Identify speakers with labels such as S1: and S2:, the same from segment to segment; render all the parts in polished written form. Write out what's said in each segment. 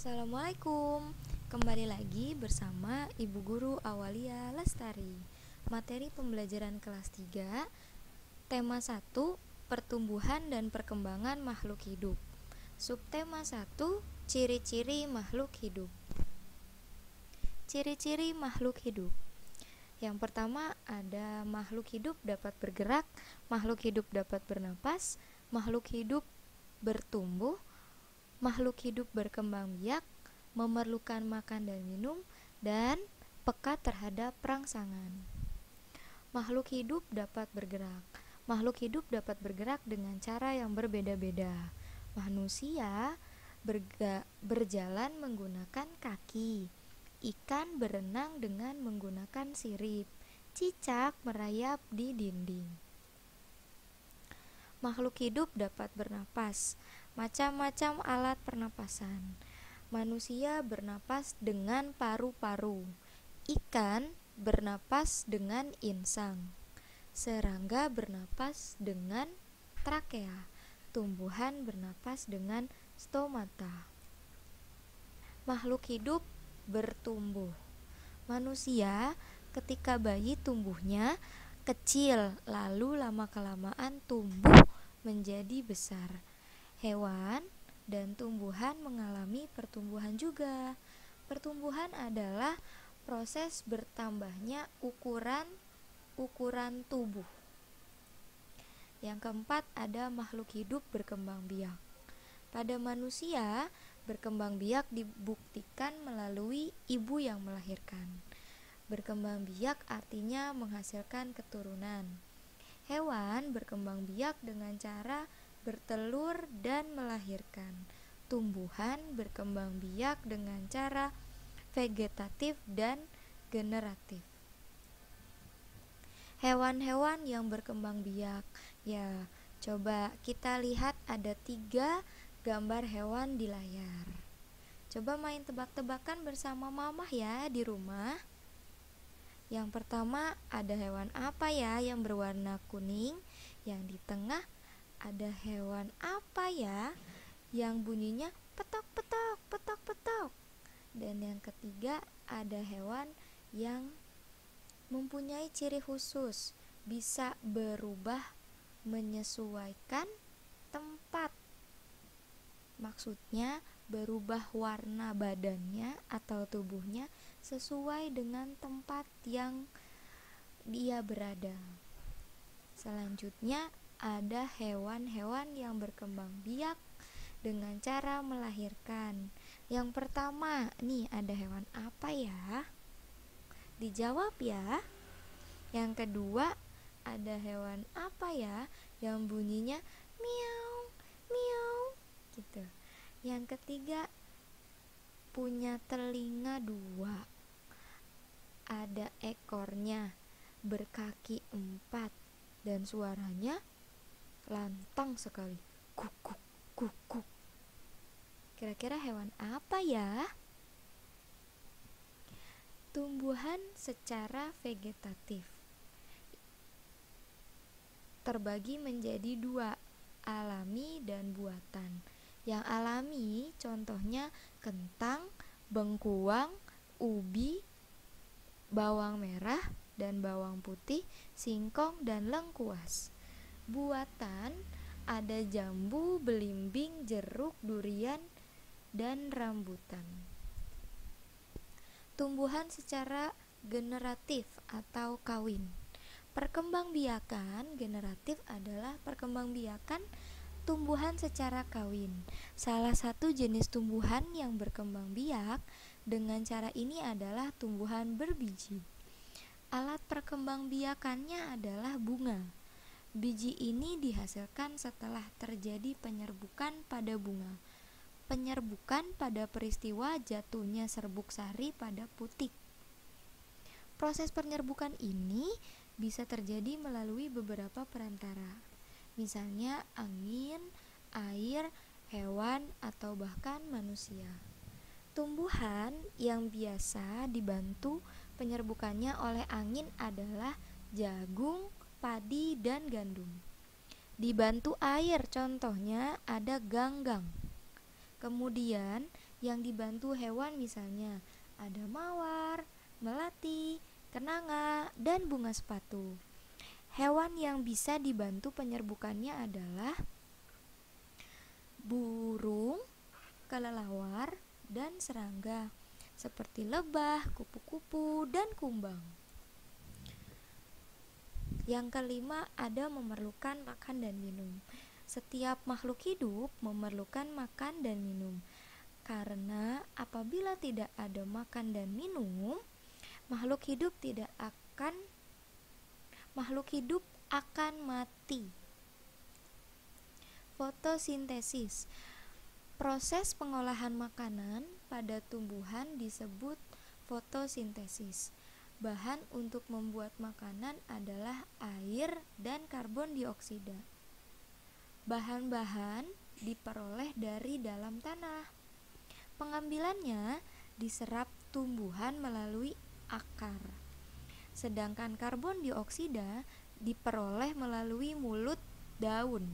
S1: Assalamualaikum. Kembali lagi bersama Ibu Guru Awalia Lestari. Materi pembelajaran kelas 3, tema 1, pertumbuhan dan perkembangan makhluk hidup. Subtema 1, ciri-ciri makhluk hidup. Ciri-ciri makhluk hidup. Yang pertama ada makhluk hidup dapat bergerak, makhluk hidup dapat bernapas, makhluk hidup bertumbuh, makhluk hidup berkembang biak, memerlukan makan dan minum, dan peka terhadap rangsangan. Makhluk hidup dapat bergerak. Makhluk hidup dapat bergerak dengan cara yang berbeda-beda. Manusia berjalan menggunakan kaki. Ikan berenang dengan menggunakan sirip. Cicak merayap di dinding. Makhluk hidup dapat bernapas. Macam-macam alat pernapasan. Manusia bernapas dengan paru-paru. Ikan bernapas dengan insang. Serangga bernapas dengan trakea. Tumbuhan bernapas dengan stomata. Makhluk hidup bertumbuh. Manusia ketika bayi tumbuhnya kecil, lalu lama-kelamaan tumbuh menjadi besar. Hewan dan tumbuhan mengalami pertumbuhan juga. Pertumbuhan adalah proses bertambahnya ukuran tubuh. Yang keempat ada makhluk hidup berkembang biak. Pada manusia, berkembang biak dibuktikan melalui ibu yang melahirkan. Berkembang biak artinya menghasilkan keturunan. Hewan berkembang biak dengan cara bertelur dan melahirkan. Tumbuhan berkembang biak dengan cara vegetatif dan generatif. Hewan-hewan yang berkembang biak. Ya, coba kita lihat ada 3 gambar hewan di layar. Coba main tebak-tebakan bersama mamah ya di rumah. Yang pertama ada hewan apa ya yang berwarna kuning? Yang di tengah ada hewan apa ya yang bunyinya petok-petok, petok-petok? Dan yang ketiga ada hewan yang mempunyai ciri khusus, bisa berubah menyesuaikan tempat. Maksudnya berubah warna badannya atau tubuhnya sesuai dengan tempat yang dia berada. Selanjutnya ada hewan-hewan yang berkembang biak dengan cara melahirkan. Yang pertama, nih ada hewan apa ya? Dijawab ya. Yang kedua, ada hewan apa ya yang bunyinya miau, miau gitu. Yang ketiga, punya telinga 2, ada ekornya, berkaki 4, dan suaranya lantang sekali, kukuk, kukuk. Kira-kira hewan apa ya? Tumbuhan secara vegetatif terbagi menjadi 2, alami dan buatan. Yang alami contohnya kentang, bengkuang, ubi, bawang merah dan bawang putih, singkong dan lengkuas. Buatan ada jambu, belimbing, jeruk, durian, dan rambutan. Tumbuhan secara generatif atau kawin. Perkembangbiakan generatif adalah perkembangbiakan tumbuhan secara kawin. Salah satu jenis tumbuhan yang berkembang biak dengan cara ini adalah tumbuhan berbiji. Alat perkembangbiakannya adalah bunga. Biji ini dihasilkan setelah terjadi penyerbukan pada bunga. Penyerbukan pada peristiwa jatuhnya serbuk sari pada putik. Proses penyerbukan ini bisa terjadi melalui beberapa perantara. Misalnya angin, air, hewan, atau bahkan manusia. Tumbuhan yang biasa dibantu penyerbukannya oleh angin adalah jagung, padi, dan gandum. Dibantu air, contohnya ada ganggang. Kemudian yang dibantu hewan misalnya ada mawar, melati, kenanga, dan bunga sepatu. Hewan yang bisa dibantu penyerbukannya adalah burung, kelelawar, dan serangga seperti lebah, kupu-kupu, dan kumbang. Yang kelima, ada memerlukan makan dan minum. Setiap makhluk hidup memerlukan makan dan minum. Karena apabila tidak ada makan dan minum, makhluk hidup akan mati. Fotosintesis. Proses pengolahan makanan pada tumbuhan disebut fotosintesis. Bahan untuk membuat makanan adalah air dan karbon dioksida. Bahan-bahan diperoleh dari dalam tanah. Pengambilannya diserap tumbuhan melalui akar. Sedangkan karbon dioksida diperoleh melalui mulut daun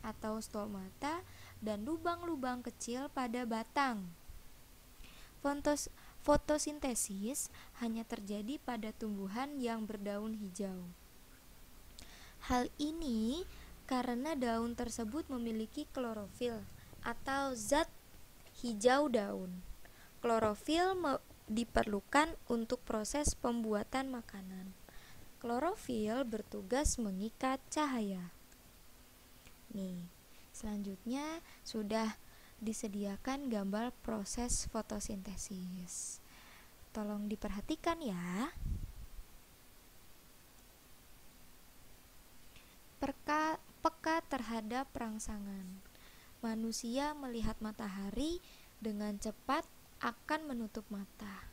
S1: atau stomata dan lubang-lubang kecil pada batang. Fotosintesis hanya terjadi pada tumbuhan yang berdaun hijau. Hal ini karena daun tersebut memiliki klorofil atau zat hijau daun. Klorofil diperlukan untuk proses pembuatan makanan. Klorofil bertugas mengikat cahaya. Selanjutnya sudah disediakan gambar proses fotosintesis. Tolong diperhatikan ya. Peka terhadap rangsangan. Manusia melihat matahari dengan cepat akan menutup mata.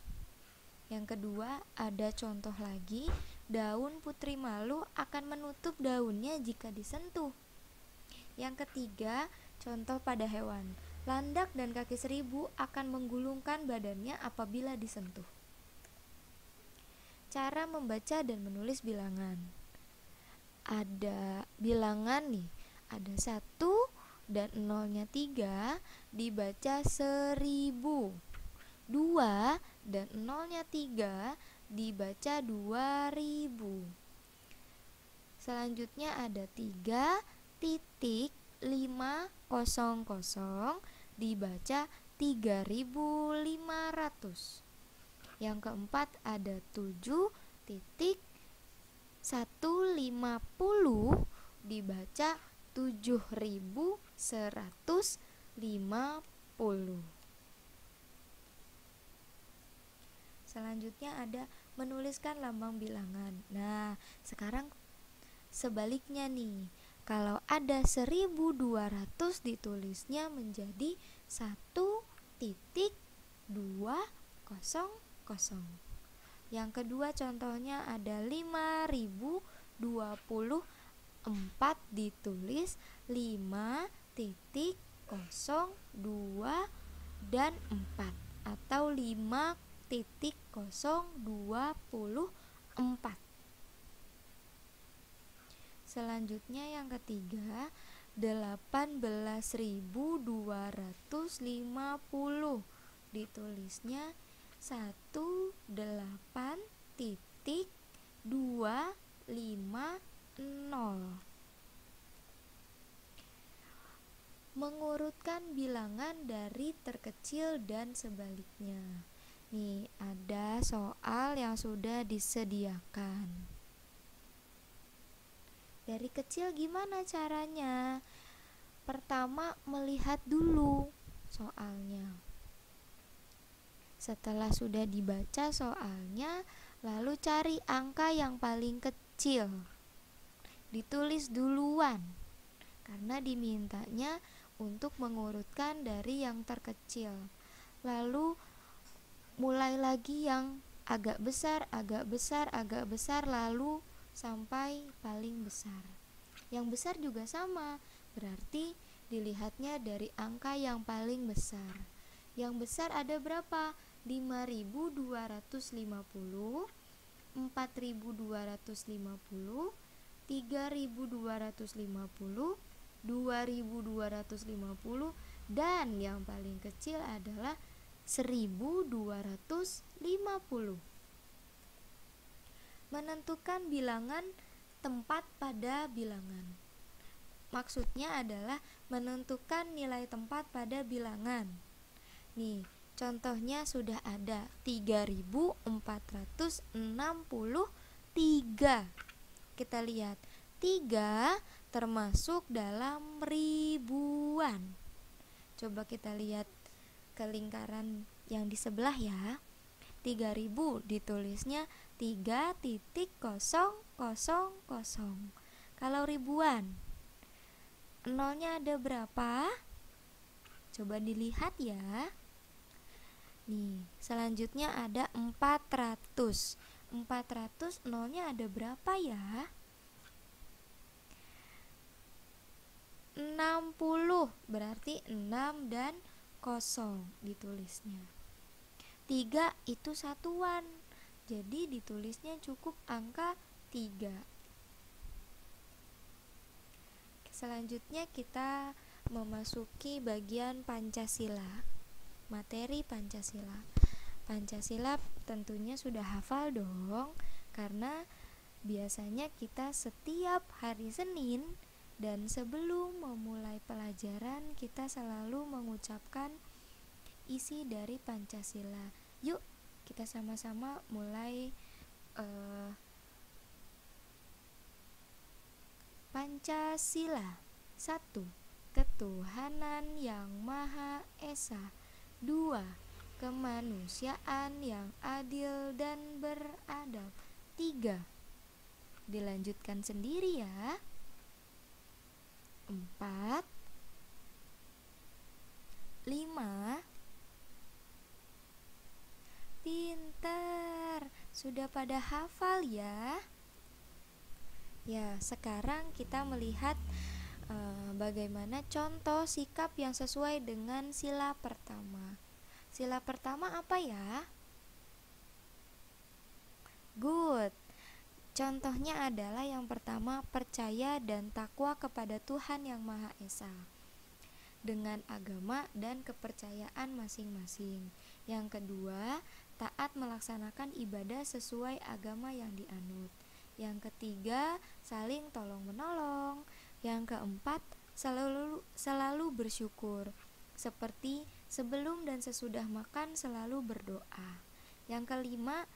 S1: Yang kedua, ada contoh lagi, daun putri malu akan menutup daunnya jika disentuh. Yang ketiga, contoh pada hewan, landak dan kaki seribu akan menggulungkan badannya apabila disentuh. Cara membaca dan menulis bilangan. Ada bilangan ada 1 dan 0-nya 3 dibaca 1000. 2 dan 0-nya 3 dibaca 2000. Selanjutnya ada 3.500 dibaca 3500. Yang keempat ada 7.150 dibaca 7150. Selanjutnya ada menuliskan lambang bilangan. Nah, sekarang sebaliknya kalau ada 1200 ditulisnya menjadi 1.200. Yang kedua contohnya ada 5024 ditulis 5.02 dan 4 atau 5.024. Selanjutnya yang ketiga 18.250 ditulisnya 18.250. Mengurutkan bilangan dari terkecil dan sebaliknya. Ada soal yang sudah disediakan. Dari kecil gimana caranya? Pertama, melihat dulu soalnya. Setelah sudah dibaca soalnya, lalu cari angka yang paling kecil. Ditulis duluan, karena dimintanya untuk mengurutkan dari yang terkecil. Lalu mulai lagi yang agak besar, lalu sampai paling besar. Yang besar juga sama, berarti dilihatnya dari angka yang paling besar. Yang besar ada berapa? 5.250, 4.250, 3.250, 2.250, dan yang paling kecil adalah 1250. Menentukan bilangan tempat pada bilangan. Maksudnya adalah menentukan nilai tempat pada bilangan. Nih, contohnya sudah ada 3463. Kita lihat, 3 termasuk dalam ribuan. Coba kita lihat ke lingkaran yang di sebelah ya. 3000 ditulisnya 3.000. Kalau ribuan, nolnya ada berapa? Coba dilihat ya. Nih, selanjutnya ada 400. 400 nolnya ada berapa ya? 60, berarti 6 dan 0 ditulisnya. 3 itu satuan, jadi ditulisnya cukup angka 3. Selanjutnya kita memasuki bagian Pancasila. Materi Pancasila. Pancasila tentunya sudah hafal dong, karena biasanya kita setiap hari Senin dan sebelum memulai pelajaran kita selalu mengucapkan isi dari Pancasila. Yuk kita sama-sama mulai Pancasila. 1. Ketuhanan yang Maha Esa. 2. Kemanusiaan yang adil dan beradab. 3. Dilanjutkan sendiri ya. 4. 5. Pintar, sudah pada hafal ya. Ya, sekarang kita melihat bagaimana contoh sikap yang sesuai dengan sila pertama. Sila pertama apa ya? Good. Contohnya adalah yang pertama, percaya dan takwa kepada Tuhan yang Maha Esa dengan agama dan kepercayaan masing-masing. Yang kedua, taat melaksanakan ibadah sesuai agama yang dianut. Yang ketiga, saling tolong-menolong. Yang keempat, selalu bersyukur, seperti sebelum dan sesudah makan selalu berdoa. Yang kelima,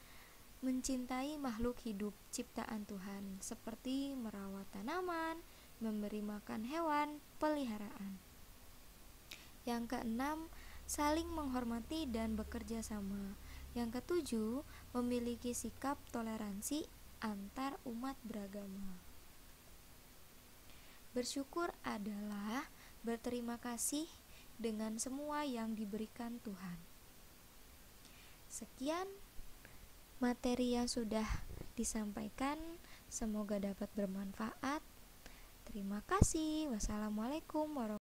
S1: mencintai makhluk hidup ciptaan Tuhan, seperti merawat tanaman, memberi makan hewan peliharaan. Yang keenam, saling menghormati dan bekerja sama. Yang ketujuh, memiliki sikap toleransi antar umat beragama. Bersyukur adalah berterima kasih dengan semua yang diberikan Tuhan. Sekian materi yang sudah disampaikan, semoga dapat bermanfaat. Terima kasih. Wassalamualaikum warahmatullahi wabarakatuh.